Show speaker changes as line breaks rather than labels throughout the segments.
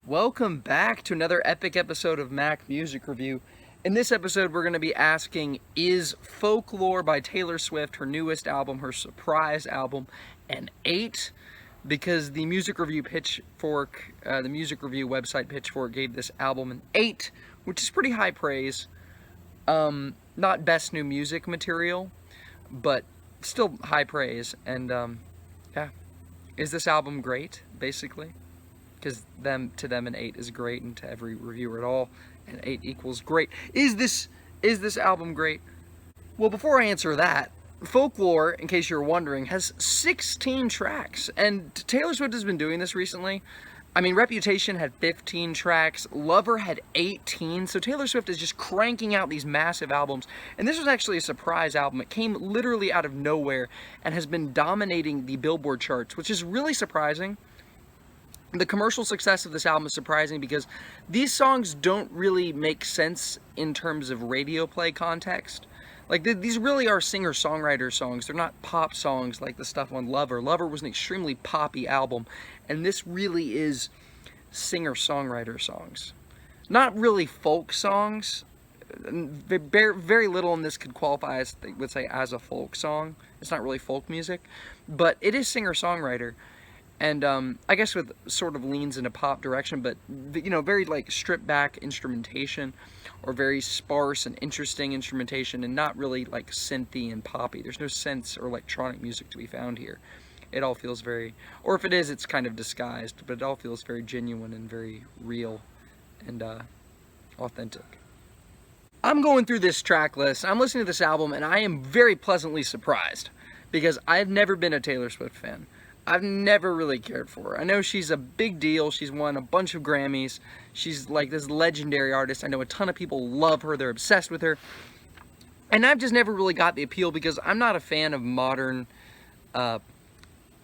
Welcome back to another epic episode of Mac Music Review. In this episode, we're going to be asking, is Folklore by Taylor Swift, her newest album, her surprise album, an 8? Because the music review Pitchfork, the music review website Pitchfork gave this album an 8, which is pretty high praise. Not best new music material, but still high praise. And yeah, is this album great, basically? Because to them an 8 is great, and to every reviewer at all, an 8 equals great. Is this album great? Well, before I answer that, Folklore, in case you're wondering, has 16 tracks, and Taylor Swift has been doing this recently. I mean, Reputation had 15 tracks, Lover had 18, so Taylor Swift is just cranking out these massive albums, and this was actually a surprise album. It came literally out of nowhere and has been dominating the Billboard charts, which is really surprising. The commercial success of this album is surprising because these songs don't really make sense in terms of radio play context. Like, these really are singer-songwriter songs. They're not pop songs like the stuff on Lover. Lover was an extremely poppy album, and this really is singer-songwriter songs. Not really folk songs. Very little in this could qualify as, they would say, as a folk song. It's not really folk music, but it is singer-songwriter. And I guess with sort of leans in a pop direction, but very like stripped back instrumentation, or very sparse and interesting instrumentation, and not really like synthy and poppy. There's no synths or electronic music to be found here. It all feels very, or if it is, it's kind of disguised, but it all feels very genuine and very real and authentic. I'm going through this track list, I'm listening to this album, and I am very pleasantly surprised, because I've never been a Taylor Swift fan. I've never really cared for her. I know she's a big deal. She's won a bunch of Grammys. She's like this legendary artist. I know a ton of people love her. They're obsessed with her. And I've just never really got the appeal because I'm not a fan of modern, I'm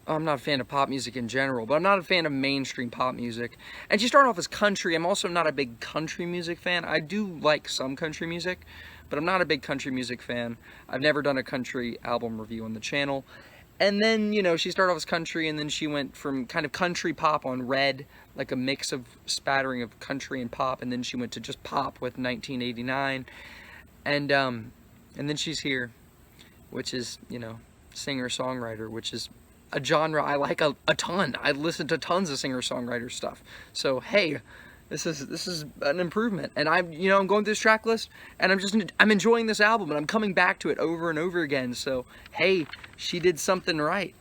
not a fan of pop music in general, but I'm not a fan of mainstream pop music. And she started off as country. I'm also not a big country music fan. I do like some country music, but I'm not a big country music fan. I've never done a country album review on the channel. And then, she started off as country, and then she went from kind of country pop on Red, like a mix of spattering of country and pop, and then she went to just pop with 1989. And then she's here, which is, singer-songwriter, which is a genre I like a ton. I listen to tons of singer-songwriter stuff. So, hey, this is an improvement. And I'm going through this track list, and I'm enjoying this album, and I'm coming back to it over and over again. So, hey, she did something right.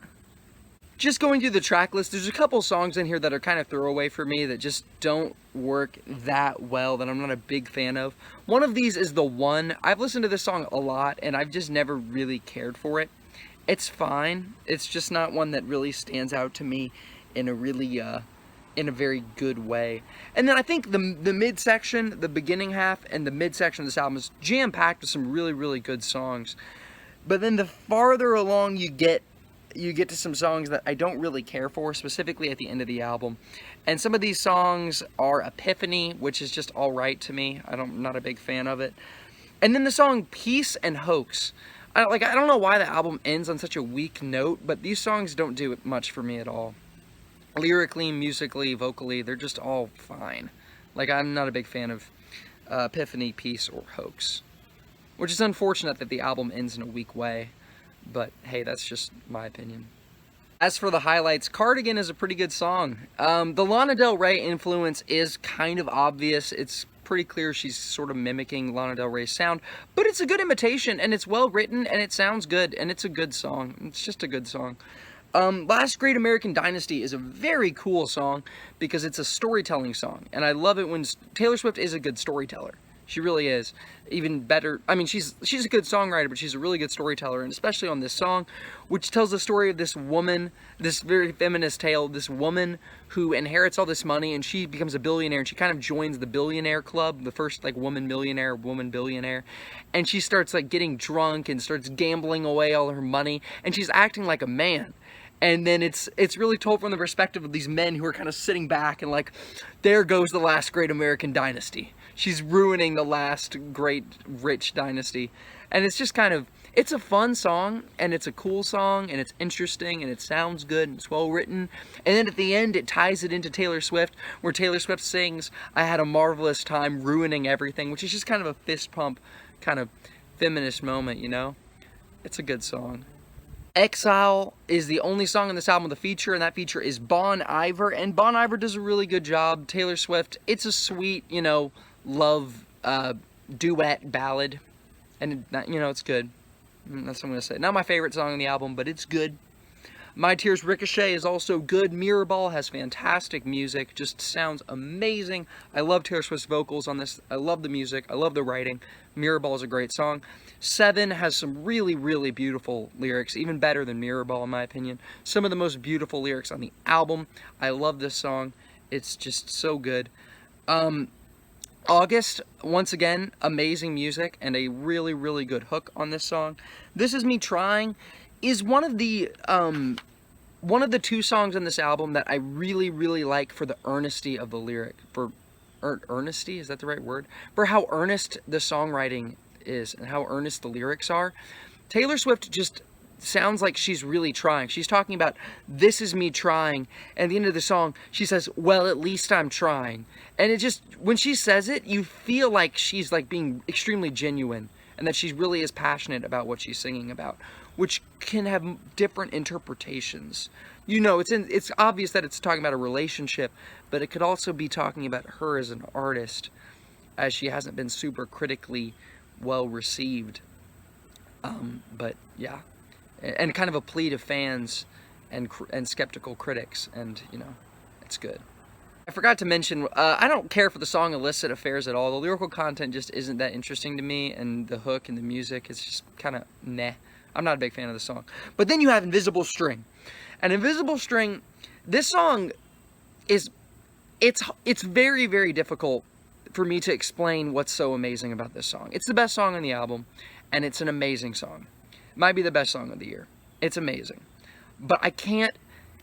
Just going through the track list, there's a couple songs in here that are kind of throwaway for me that just don't work that well, that I'm not a big fan of. One of these is The One. I've listened to this song a lot, and I've just never really cared for it. It's fine. It's just not one that really stands out to me in a really in a very good way. And then I think the midsection, the beginning half and the midsection of this album is jam-packed with some really, really good songs. But then the farther along you get to some songs that I don't really care for, specifically at the end of the album. And some of these songs are Epiphany, which is just alright to me. I'm not a big fan of it. And then the song Peace and Hoax. I don't know why the album ends on such a weak note, but these songs don't do much for me at all. Lyrically, musically, vocally, they're just all fine. I'm not a big fan of Epiphany, Peace, or Hoax. Which is unfortunate that the album ends in a weak way. But, hey, that's just my opinion. As for the highlights, Cardigan is a pretty good song. The Lana Del Rey influence is kind of obvious. It's pretty clear she's sort of mimicking Lana Del Rey's sound. But it's a good imitation, and it's well written, and it sounds good, and it's a good song. It's just a good song. Last Great American Dynasty is a very cool song because it's a storytelling song. And I love it when Taylor Swift is a good storyteller. She really is. Even better, I mean, she's a good songwriter, but she's a really good storyteller, and especially on this song, which tells the story of this woman, this very feminist tale, this woman who inherits all this money, and she becomes a billionaire, and she kind of joins the billionaire club, the first, woman millionaire, woman billionaire, and she starts, getting drunk and starts gambling away all her money, and she's acting like a man. and then it's really told from the perspective of these men who are kind of sitting back and like, there goes the last great American dynasty. She's ruining the last great rich dynasty. And it's just kind of, it's a fun song, and it's a cool song, and it's interesting, and it sounds good, and it's well written. And then at the end, it ties it into Taylor Swift, where Taylor Swift sings, "I had a marvelous time ruining everything," which is just kind of a fist pump, kind of feminist moment, you know? It's a good song. Exile is the only song on this album with a feature, and that feature is Bon Iver, and Bon Iver does a really good job. Taylor Swift, it's a sweet, you know, love duet ballad, and you know, it's good. That's what I'm going to say. Not my favorite song on the album, but it's good. My Tears Ricochet is also good. Mirrorball has fantastic music, just sounds amazing. I love Taylor Swift's vocals on this. I love the music. I love the writing. Mirrorball is a great song. Seven has some really, really beautiful lyrics, even better than Mirrorball in my opinion. Some of the most beautiful lyrics on the album. I love this song. It's just so good. August, once again, amazing music and a really, really good hook on this song. This Is Me Trying is one of the two songs on this album that I really, really like for the earnesty of the lyric. For earnesty, is that the right word? For how earnest the songwriting is and how earnest the lyrics are. Taylor Swift just sounds like she's really trying. She's talking about, this is me trying, and at the end of the song she says, well, at least I'm trying. And it just, when she says it, you feel like she's like being extremely genuine and that she really is passionate about what she's singing about, which can have different interpretations. You know, it's obvious that it's talking about a relationship, but it could also be talking about her as an artist, as she hasn't been super critically well received. But yeah, and kind of a plea to fans and skeptical critics, and you know, it's good. I forgot to mention, I don't care for the song Illicit Affairs at all. The lyrical content just isn't that interesting to me, and the hook and the music is just kind of meh. I'm not a big fan of the song. But then you have Invisible String. And Invisible String, this song is, it's very, very difficult for me to explain what's so amazing about this song. It's the best song on the album, and it's an amazing song. It might be the best song of the year. It's amazing. But I can't,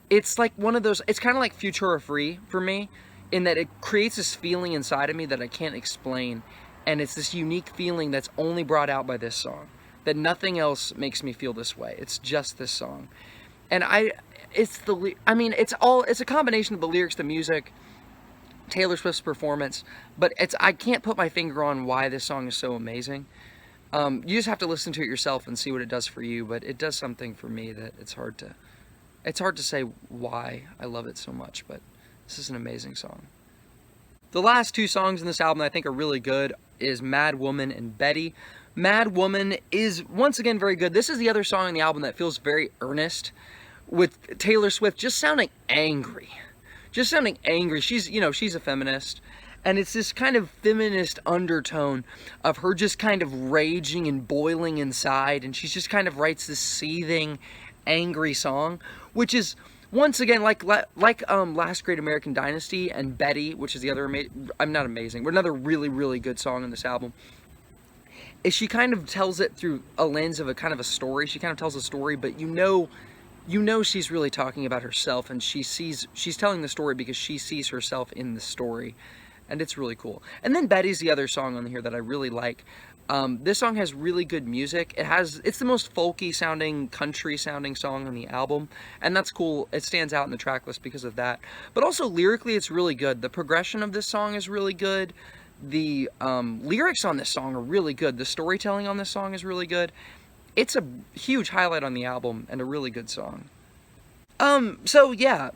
it's like one of those, it's kind of like Futura Free for me, in that it creates this feeling inside of me that I can't explain. And it's this unique feeling that's only brought out by this song. That nothing else makes me feel this way. It's just this song. And it's a combination of the lyrics, the music, Taylor Swift's performance, but I can't put my finger on why this song is so amazing. You just have to listen to it yourself and see what it does for you, but it does something for me that it's hard to say why I love it so much, but this is an amazing song. The last two songs in this album that I think are really good is Mad Woman and Betty. Mad Woman is, once again, very good. This is the other song on the album that feels very earnest, with Taylor Swift just sounding angry. Just sounding angry. She's a feminist, and it's this kind of feminist undertone of her just kind of raging and boiling inside, and she just kind of writes this seething, angry song, which is, once again, like Last Great American Dynasty and Betty, which is the other, I'm not amazing, but another really, really good song in this album. Is she kind of tells it through a lens of a kind of a story. She kind of tells a story, but you know she's really talking about herself, and she's telling the story because she sees herself in the story, and it's really cool. And then Betty's the other song on here that I really like. This song has really good music. It's the most folky sounding, country sounding song on the album, and that's cool. It stands out in the track list because of that. But also lyrically, it's really good. The progression of this song is really good. The lyrics on this song are really good. The storytelling on this song is really good. It's a huge highlight on the album and a really good song. So yeah,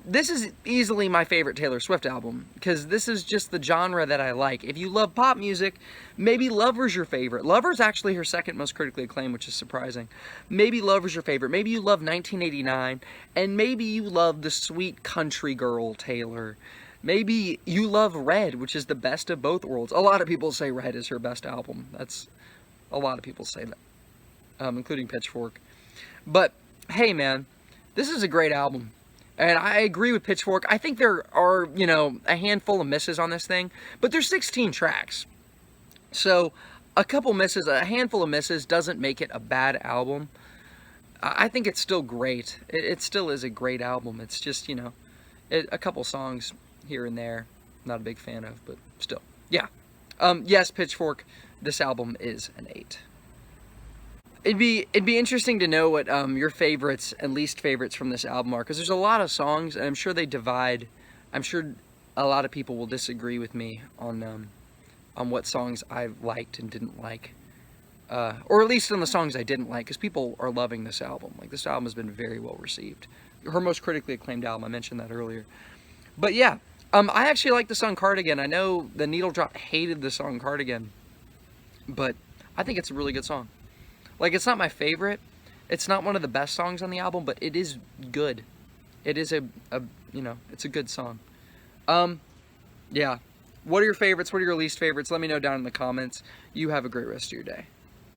this is easily my favorite Taylor Swift album, because this is just the genre that I like. If you love pop music, maybe Lover's your favorite. Lover's actually her second most critically acclaimed, which is surprising. Maybe Lover's your favorite. Maybe you love 1989, and maybe you love the sweet country girl Taylor. Maybe you love Red, which is the best of both worlds. A lot of people say Red is her best album. A lot of people say that, including Pitchfork. But hey, man, this is a great album. And I agree with Pitchfork. I think there are, a handful of misses on this thing, but there's 16 tracks. So a handful of misses doesn't make it a bad album. I think it's still great. It still is a great album. It's just, you know, a couple songs here and there, not a big fan of, but still, yeah. Yes, Pitchfork, this album is an 8. It'd be interesting to know what your favorites and least favorites from this album are, because there's a lot of songs, and I'm sure they divide. I'm sure a lot of people will disagree with me on what songs I liked and didn't like, or at least on the songs I didn't like, because people are loving this album. Like, this album has been very well received. Her most critically acclaimed album. I mentioned that earlier. But yeah, I actually like the song Cardigan. I know the Needle Drop hated the song Cardigan, but I think it's a really good song. Like, it's not my favorite. It's not one of the best songs on the album, but it is good. It is you know, it's a good song. Yeah. What are your favorites? What are your least favorites? Let me know down in the comments. You have a great rest of your day.